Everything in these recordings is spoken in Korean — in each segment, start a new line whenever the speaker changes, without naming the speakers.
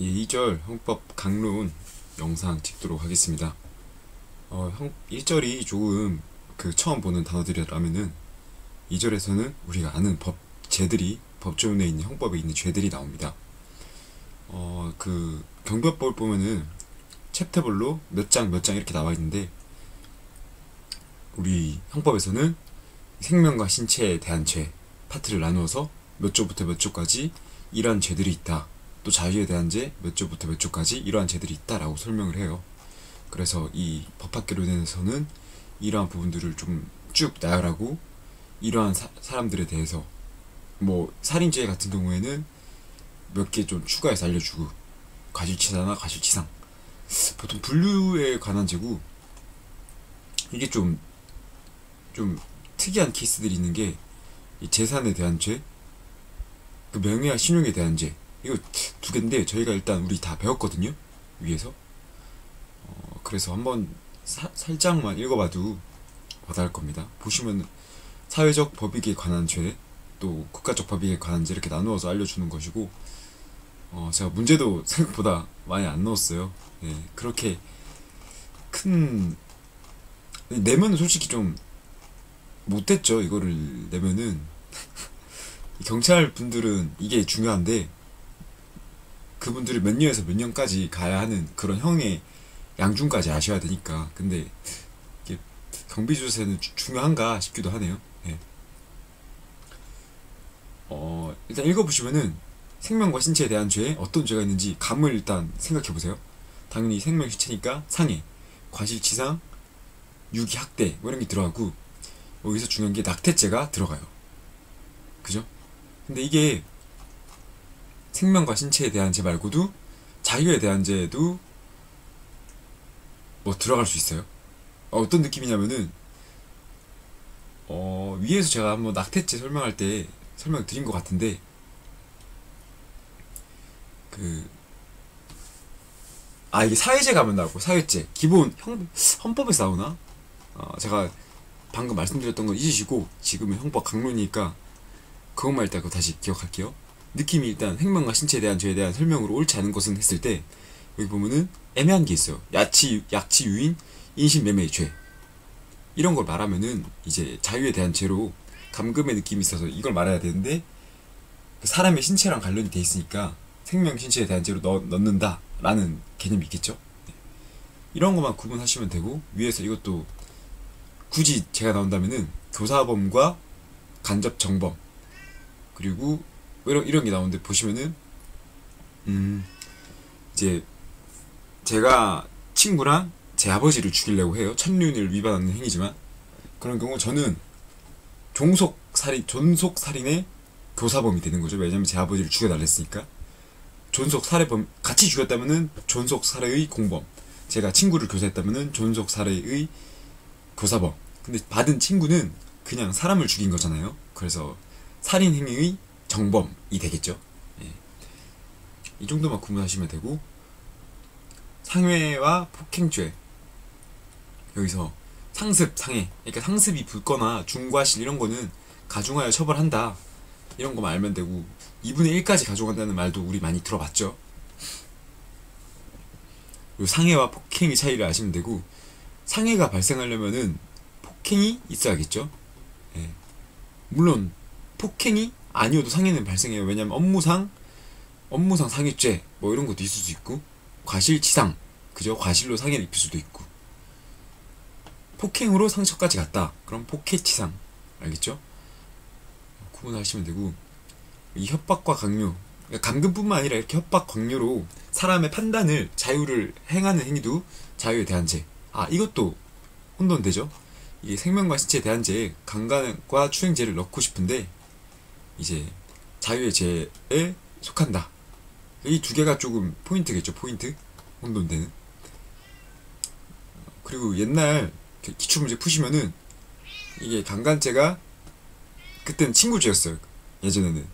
2절 형법 강론 영상 찍도록 하겠습니다. 1절이 조금 처음 보는 단어들이라면은 2절에서는 우리가 아는 법조문에 있는 형법에 있는 죄들이 나옵니다. 경별법을 보면은 챕터별로 몇 장 이렇게 나와 있는데, 우리 형법에서는 생명과 신체에 대한 죄 파트를 나누어서 몇 조부터 몇 조까지 이러한 죄들이 있다, 또 자유에 대한 죄 몇 조부터 몇 조까지 이러한 죄들이 있다라고 설명을 해요. 그래서 이 법학개론에서는 이러한 부분들을 좀 쭉 나열하고, 이러한 사람들에 대해서 살인죄 같은 경우에는 몇 개 좀 추가해서 알려주고, 과실치사나 과실치상, 보통 분류에 관한 죄고, 이게 좀 특이한 케이스들이 있는 게, 이 재산에 대한 죄, 명예와 신용에 대한 죄, 이거 두 개인데 저희가 일단 우리 다 배웠거든요, 위에서. 그래서 한번 살짝만 읽어봐도 와닿을 겁니다. 보시면 사회적 법익에 관한 죄, 또 국가적 법익에 관한 죄, 이렇게 나누어서 알려주는 것이고, 제가 문제도 생각보다 많이 안 넣었어요. 그렇게 내면은 솔직히 좀 못했죠. 이거를 내면은 경찰 분들은 이게 중요한데, 그분들이 몇 년에서 몇 년까지 가야 하는 그런 형의 양중까지 아셔야 되니까. 근데 이게 경비조사는 중요한가 싶기도 하네요. 일단 읽어보시면은 생명과 신체에 대한 죄에 어떤 죄가 있는지 감을 일단 생각해보세요. 당연히 생명 신체니까 상해, 과실치상, 유기학대 이런 게 들어가고, 여기서 중요한 게 낙태죄가 들어가요. 그죠? 근데 이게 생명과 신체에 대한 죄 말고도 자유에 대한 죄도 들어갈 수 있어요. 어떤 느낌이냐면은, 위에서 제가 한번 낙태죄 설명할 때 설명드린 것 같은데, 이게 사회죄 가면 나오고, 사회죄 기본 헌법에서 나오나? 제가 방금 말씀드렸던 건 잊으시고, 지금은 형법 강론이니까 그것만 일단 다시 기억할게요. 느낌이 일단 생명과 신체에 대한 죄에 대한 설명으로 옳지 않은 것은 했을 때, 여기 보면은 애매한 게 있어요. 약치 유인, 인신매매의 죄, 이런 걸 말하면은 이제 자유에 대한 죄로 감금의 느낌이 있어서 이걸 말해야 되는데, 사람의 신체랑 관련이 돼 있으니까 생명 신체에 대한 죄로 넣는다 라는 개념이 있겠죠. 이런 것만 구분하시면 되고, 위에서 이것도 굳이 제가 나온다면은 교사범과 간접정범, 그리고 이런 게 나오는데, 보시면은 이제 제가 친구랑 제 아버지를 죽이려고 해요. 천륜을 위반하는 행위지만, 그런 경우 저는 존속살인의 교사범이 되는 거죠. 왜냐면 제 아버지를 죽여달라 했으니까. 존속살해범 같이 죽였다면은 존속살해의 공범, 제가 친구를 교사했다면은 존속살해의 교사범. 근데 받은 친구는 그냥 사람을 죽인 거잖아요. 그래서 살인행위의 정범이 되겠죠. 이 정도만 구분하시면 되고, 상해와 폭행죄, 여기서 상습, 상해, 그러니까 상습이 붙거나 중과실 이런 거는 가중하여 처벌한다, 이런 거만 알면 되고, 2분의 1까지 가중한다는 말도 우리 많이 들어봤죠. 그리고 상해와 폭행의 차이를 아시면 되고, 상해가 발생하려면은 폭행이 있어야겠죠. 물론 폭행이 아니어도 상해는 발생해요. 왜냐면 업무상 상해죄 이런 것도 있을 수 있고, 과실치상, 그죠? 과실로 상해를 입힐 수도 있고, 폭행으로 상처까지 갔다, 그럼 폭행치상, 알겠죠? 구분하시면 되고, 이 협박과 강요, 감금뿐만 아니라 이렇게 협박, 강요로 사람의 판단을, 자유를 행하는 행위도 자유에 대한 죄. 이것도 혼돈되죠? 이게 생명과 신체에 대한 죄에 강간과 추행죄를 넣고 싶은데, 이제 자유의 죄에 속한다. 이 두 개가 조금 포인트겠죠. 포인트, 혼돈되는. 그리고 옛날 기출문제 푸시면은 이게 강간죄가 그때는 친구죄였어요, 예전에는.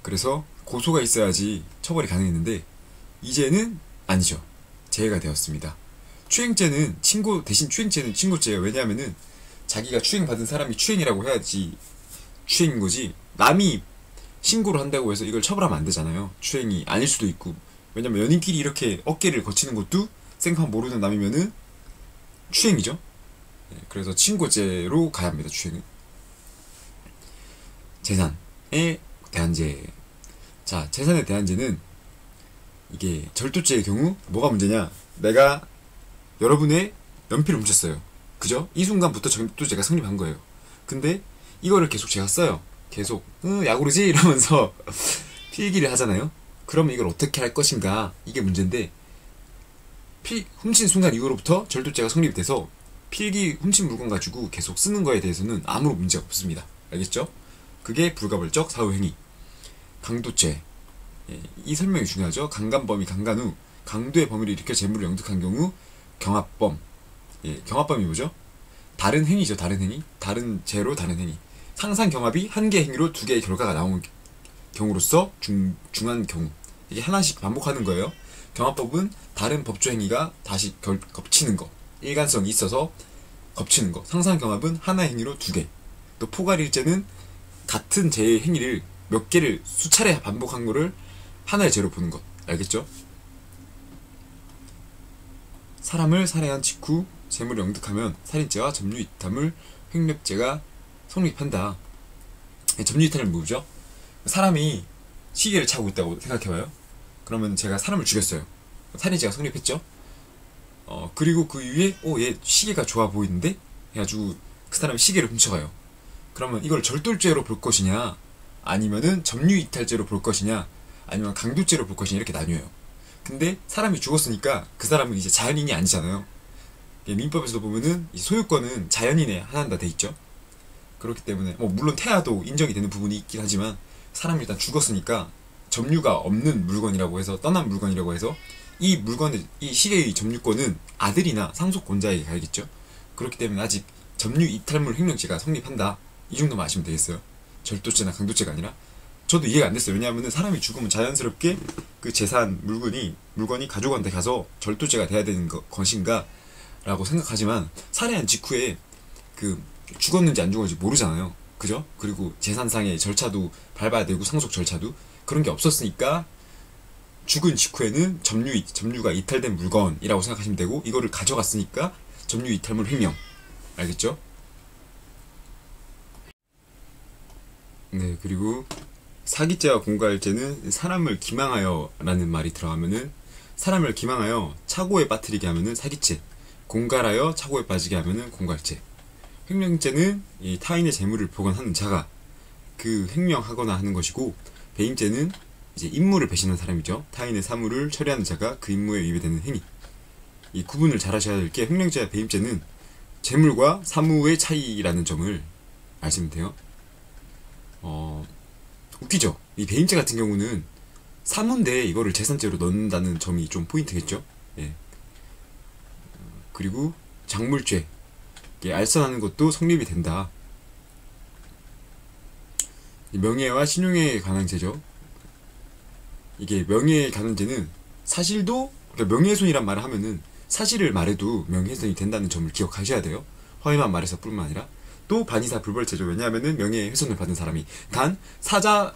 그래서 고소가 있어야지 처벌이 가능했는데, 이제는 아니죠. 제외가 되었습니다. 추행죄는 대신 추행죄는 친구죄예요. 왜냐하면은 자기가 추행받은 사람이 추행이라고 해야지 추행인 거지, 남이 신고를 한다고 해서 이걸 처벌하면 안 되잖아요. 추행이 아닐 수도 있고. 왜냐면 연인끼리 이렇게 어깨를 거치는 것도 생판 모르는 남이면은 추행이죠. 예, 그래서 친고죄로 가야 합니다. 추행은. 재산에 대한 죄. 자, 재산에 대한 죄는 이게 절도죄의 경우 뭐가 문제냐? 내가 여러분의 연필을 훔쳤어요. 그죠? 이 순간부터 절도죄가 성립한 거예요. 근데 이거를 계속 제가 써요. 계속 야구르지 이러면서 필기를 하잖아요. 그러면 이걸 어떻게 할 것인가, 이게 문제인데, 훔친 순간 이후로부터 절도죄가 성립이 돼서 필기 훔친 물건 가지고 계속 쓰는 거에 대해서는 아무런 문제가 없습니다. 알겠죠? 그게 불가벌적 사후행위. 강도죄. 예, 이 설명이 중요하죠. 강간범이 강간 후 강도의 범위를 일으켜 재물을 영득한 경우 경합범. 예, 경합범이 뭐죠? 다른 행위죠. 다른 행위. 다른 죄로 다른 행위. 상상 경합이 한 개 행위로 두 개의 결과가 나온 경우로서 중한 경우. 이게 하나씩 반복하는 거예요. 경합법은 다른 법조 행위가 다시 겹치는 거. 일관성이 있어서 겹치는 거. 상상 경합은 하나의 행위로 두 개. 또 포괄일죄는 같은 죄의 행위를 몇 개를 수차례 반복한 거를 하나의 죄로 보는 것. 알겠죠? 사람을 살해한 직후 재물을 영득하면 살인죄와 점유이탈물 횡령죄가 성립한다. 점유이탈은 뭐죠? 사람이 시계를 차고 있다고 생각해봐요. 그러면 제가 사람을 죽였어요. 살인죄가 성립했죠? 그리고 그 이후에 얘 시계가 좋아 보이는데? 해가지고 그 사람이 시계를 훔쳐가요. 그러면 이걸 절도죄로 볼 것이냐, 아니면은 점유이탈죄로 볼 것이냐, 아니면 강도죄로 볼 것이냐, 이렇게 나뉘어요. 근데 사람이 죽었으니까 그 사람은 이제 자연인이 아니잖아요. 민법에서 보면은 소유권은 자연인에 한한다 돼 있죠. 그렇기 때문에 물론 태아도 인정이 되는 부분이 있긴 하지만 사람이 일단 죽었으니까 점유가 없는 물건이라고 해서, 떠난 물건이라고 해서 이 물건의, 이 시계의 점유권은 아들이나 상속권자에게 가야겠죠. 그렇기 때문에 아직 점유이탈물 횡령죄가 성립한다, 이 정도만 아시면 되겠어요. 절도죄나 강도죄가 아니라. 저도 이해가 안 됐어요. 왜냐하면 사람이 죽으면 자연스럽게 그 재산, 물건이 가족한테 가서 절도죄가 돼야 되는 것인가 라고 생각하지만, 살해한 직후에 그 죽었는지 안 죽었는지 모르잖아요. 그죠? 그리고 재산상의 절차도 밟아야 되고 상속 절차도 그런 게 없었으니까 죽은 직후에는 점유가 이탈된 물건이라고 생각하시면 되고, 이거를 가져갔으니까 점유이탈물 횡령. 알겠죠? 네, 그리고 사기죄와 공갈죄는 사람을 기망하여 라는 말이 들어가면은, 사람을 기망하여 차고에 빠뜨리게 하면은 사기죄, 공갈하여 차고에 빠지게 하면은 공갈죄. 횡령죄는 이 타인의 재물을 보관하는 자가 그 횡령하거나 하는 것이고, 배임죄는 이제 임무를 배신한 사람이죠. 타인의 사물을 처리하는 자가 그 임무에 위배되는 행위. 이 구분을 잘 하셔야 될 게, 횡령죄와 배임죄는 재물과 사무의 차이라는 점을 아시면 돼요. 웃기죠? 이 배임죄 같은 경우는 사무인데 이거를 재산죄로 넣는다는 점이 좀 포인트겠죠? 예. 그리고 작물죄, 알선하는 것도 성립이 된다. 명예와 신용에 관한 죄죠. 이게 명예에 관한 죄는 사실도, 그러니까 명예훼손이란 말을 하면은 사실을 말해도 명예훼손이 된다는 점을 기억하셔야 돼요. 허위만 말해서 뿐만 아니라. 또 반의사 불벌죄죠. 왜냐하면은 명예훼손을 받은 사람이. 단 사자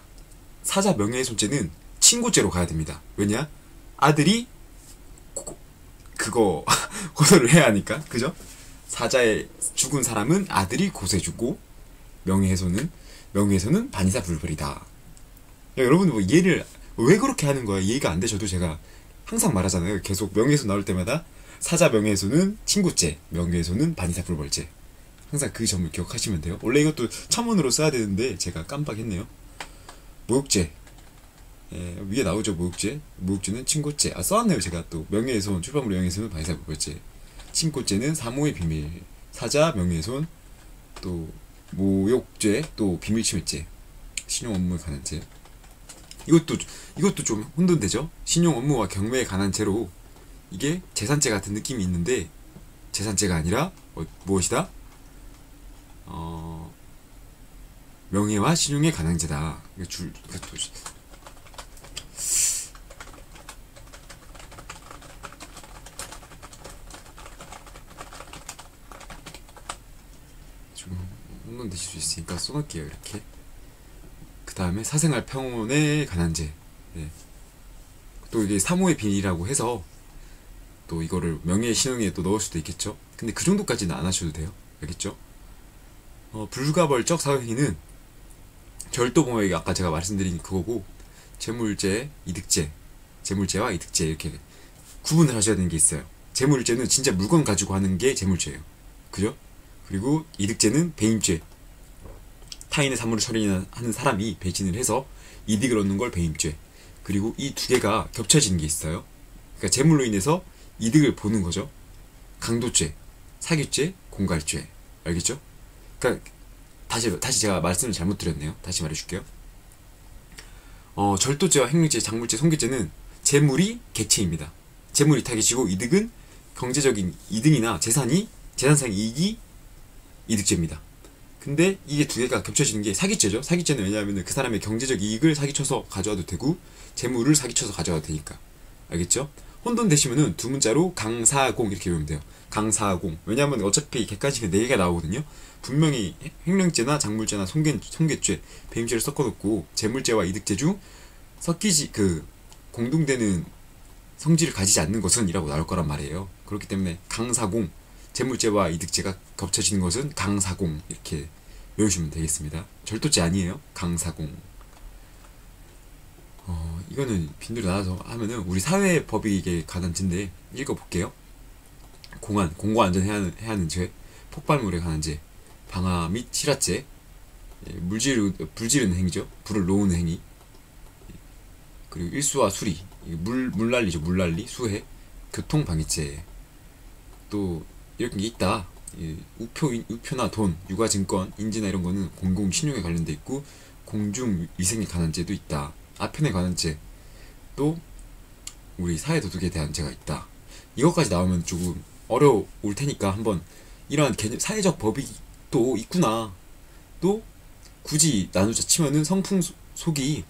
명예훼손죄는 친고죄로 가야 됩니다. 왜냐? 아들이 그거 고소를 해야 하니까. 그죠? 사자의 죽은 사람은 아들이 고소해주고, 명예훼손은 반의사 불벌이다. 여러분 이해를 왜 그렇게 하는 거야? 이해가 안 되셔도 제가 항상 말하잖아요. 계속 명예훼손 나올 때마다 사자 명예훼손은 친고죄, 명예훼손은 반의사 불벌죄. 항상 그 점을 기억하시면 돼요. 원래 이것도 첨언으로 써야 되는데 제가 깜빡했네요. 모욕죄, 위에 나오죠. 모욕죄는 친고죄. 써왔네요. 제가 또 명예훼손, 출판물 명예훼손은 반의사 불벌죄. 친고죄는 사모의 비밀, 사자 명예훼손, 또 모욕죄, 또 비밀침해죄, 신용 업무에 관한 죄. 이것도 좀 혼돈되죠. 신용 업무와 경매에 관한 죄로 이게 재산죄 같은 느낌이 있는데 재산죄가 아니라 무엇이다? 명예와 신용에 관한 죄다. 이것도 좀 혼돈되실 수 있으니까 써놓을게요. 이렇게. 그 다음에 사생활 평온에 관한 죄. 네. 또 이게 사모의 비밀이라고 해서 또 이거를 명예신용에 또 넣을 수도 있겠죠. 근데 그 정도까지는 안 하셔도 돼요. 알겠죠? 불가벌적 사회행위는 절도범에게 아까 제가 말씀드린 그거고, 재물죄, 이득죄, 재물죄와 이득죄 이렇게 구분을 하셔야 되는 게 있어요. 재물죄는 진짜 물건 가지고 하는 게 재물죄예요. 그죠? 그리고 이득죄는 배임죄. 타인의 사물을 처리하는 사람이 배신을 해서 이득을 얻는 걸 배임죄. 그리고 이 두 개가 겹쳐지는 게 있어요. 그러니까 재물로 인해서 이득을 보는 거죠. 강도죄, 사기죄, 공갈죄. 알겠죠? 그러니까 다시 제가 말씀을 잘못 드렸네요. 다시 말해줄게요. 절도죄와 횡령죄, 장물죄, 손괴죄는 재물이 객체입니다. 재물이 타겟이고 이득은 경제적인 이득이나 재산상 이익이 이득죄입니다. 근데 이게 두 개가 겹쳐지는 게 사기죄죠. 사기죄는 왜냐하면 그 사람의 경제적 이익을 사기쳐서 가져와도 되고 재물을 사기쳐서 가져와도 되니까. 알겠죠? 혼돈 되시면은 두 문자로 강사공 이렇게 외우면 돼요. 강사공. 왜냐하면 어차피 객관식은 4개가 나오거든요. 분명히 횡령죄나 장물죄나 손괴죄, 배임죄를 섞어놓고 재물죄와 이득죄 중 공동되는 성질을 가지지 않는 것은 이라고 나올 거란 말이에요. 그렇기 때문에 강사공, 재물죄와 이득죄가 겹쳐지는 것은 강사공 이렇게 외우시면 되겠습니다. 절도죄 아니에요. 강사공. 이거는 빈도로 나눠서 하면은 우리 사회법익에 관한 죄인데 읽어볼게요. 공고 안전 해야 하는 죄, 폭발물에 관한 죄, 방화 및 실화죄, 불 지르는 행위죠. 불을 놓는 행위. 그리고 일수와 수리, 물난리죠. 물난리, 수해, 교통방해죄. 또 이렇게 게 있다. 우표나 돈, 유가증권, 인지나 이런 거는 공공신용에 관련돼 있고, 공중위생에 관한 죄도 있다. 아편에 관한 죄, 또 우리 사회도덕에 대한 죄가 있다. 이것까지 나오면 조금 어려울 테니까 한번 이러한 개념, 사회적 법이 또 있구나, 또 굳이 나누자 치면은 성풍속이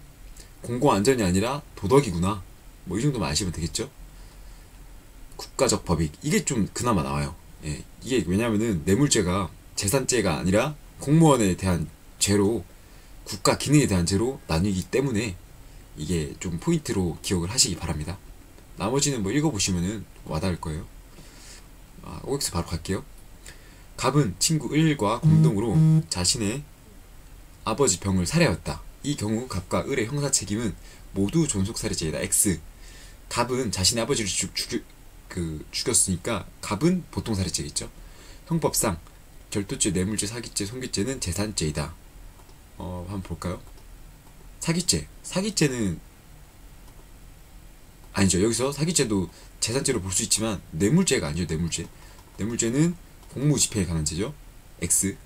공공안전이 아니라 도덕이구나, 뭐 이 정도만 아시면 되겠죠. 국가적 법익, 이게 좀 그나마 나와요. 예, 이게 왜냐면은 뇌물죄가 재산죄가 아니라 공무원에 대한 죄로, 국가 기능에 대한 죄로 나뉘기 때문에 이게 좀 포인트로 기억을 하시기 바랍니다. 나머지는 뭐 읽어보시면은 와닿을 거예요. OX 바로 갈게요. 갑은 친구 을과 공동으로 자신의 아버지 병을 살해하였다. 이 경우 갑과 을의 형사 책임은 모두 존속살해죄이다. X. 갑은 자신의 아버지를 죽였으니까 갑은 보통살해죄겠죠. 형법상 절도죄, 뇌물죄, 사기죄, 손괴죄는 재산죄이다. 한번 볼까요? 사기죄는 아니죠. 여기서 사기죄도 재산죄로 볼 수 있지만 뇌물죄가 아니죠. 뇌물죄는 공무집행에 관한 죄죠. X.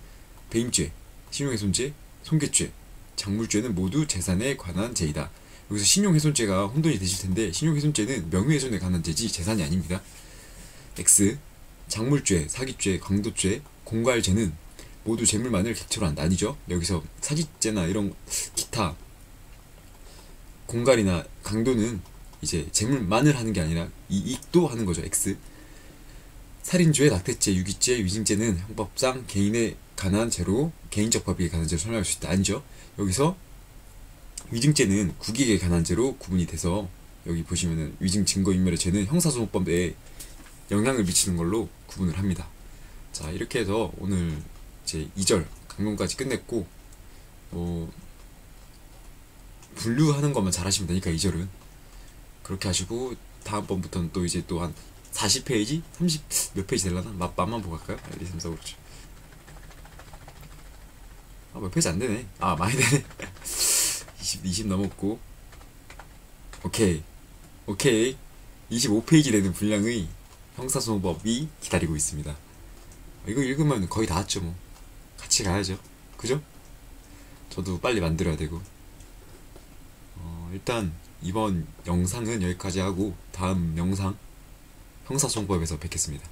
배임죄, 신용훼손죄, 손괴죄, 장물죄는 모두 재산에 관한 죄이다. 여기서 신용훼손죄가 혼돈이 되실 텐데, 신용훼손죄는 명예훼손에 관한 죄지 재산이 아닙니다. X. 장물죄, 사기죄, 강도죄, 공갈죄는 모두 재물만을 객체로 나뉘죠. 여기서 사기죄나 이런 기타 공갈이나 강도는 이제 재물만을 하는 게 아니라 이익도 하는 거죠. X. 살인죄, 낙태죄, 유기죄, 위증죄는 형법상 개인에 관한 죄로, 개인적 법익에 관한 죄로 설명할 수 있다. 아니죠. 여기서 위증죄는 국익에 관한 죄로 구분이 돼서, 여기 보시면은 위증 증거인멸의 죄는 형사소송법에 영향을 미치는 걸로 구분을 합니다. 자, 이렇게 해서 오늘 이제 2절 강론까지 끝냈고, 분류하는 것만 잘하시면 되니까 2절은 그렇게 하시고, 다음번부터는 또 이제 또 한 40페이지? 30 몇 페이지 되려나? 맛만 보고 갈까요? 1, 2, 3, 4, 5, 6, 7. 몇 페이지 안 되네. 많이 되네. 20 넘었고. 오케이. 25페이지 되는 분량의 형사소송법이 기다리고 있습니다. 이거 읽으면 거의 다 왔죠. 뭐 같이 가야죠. 그죠? 저도 빨리 만들어야 되고. 일단 이번 영상은 여기까지 하고, 다음 영상 형사소송법에서 뵙겠습니다.